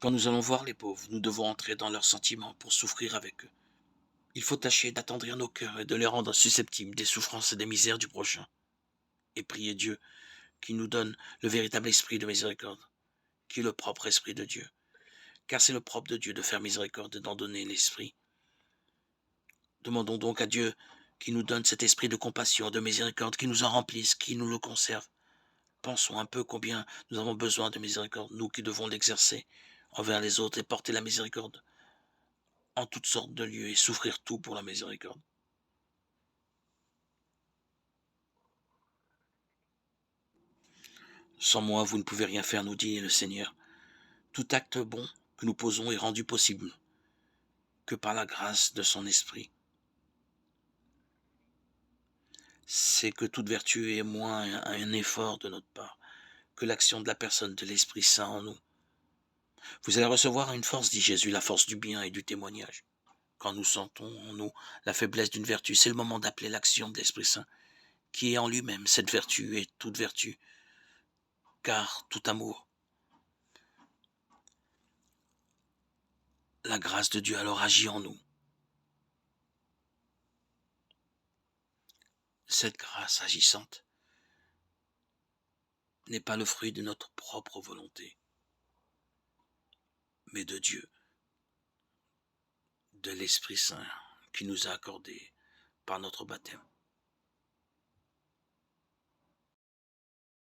Quand nous allons voir les pauvres, nous devons entrer dans leurs sentiments pour souffrir avec eux. Il faut tâcher d'attendrir nos cœurs et de les rendre susceptibles des souffrances et des misères du prochain. Et prier Dieu qui nous donne le véritable esprit de miséricorde, qui est le propre esprit de Dieu. Car c'est le propre de Dieu de faire miséricorde et d'en donner l'esprit. Demandons donc à Dieu qui nous donne cet esprit de compassion, de miséricorde, qui nous en remplisse, qui nous le conserve. Pensons un peu combien nous avons besoin de miséricorde, nous qui devons l'exercer envers les autres et porter la miséricorde en toutes sortes de lieux et souffrir tout pour la miséricorde. Sans moi, vous ne pouvez rien faire, nous dit le Seigneur. Tout acte bon que nous posons est rendu possible que par la grâce de son esprit. C'est que toute vertu est moins un effort de notre part que l'action de la personne de l'Esprit Saint en nous. Vous allez recevoir une force, dit Jésus, la force du bien et du témoignage. Quand nous sentons en nous la faiblesse d'une vertu, c'est le moment d'appeler l'action de l'Esprit Saint, qui est en lui-même cette vertu et toute vertu, car tout amour. La grâce de Dieu alors agit en nous. Cette grâce agissante n'est pas le fruit de notre propre volonté, mais de Dieu, de l'Esprit Saint qui nous a accordé par notre baptême.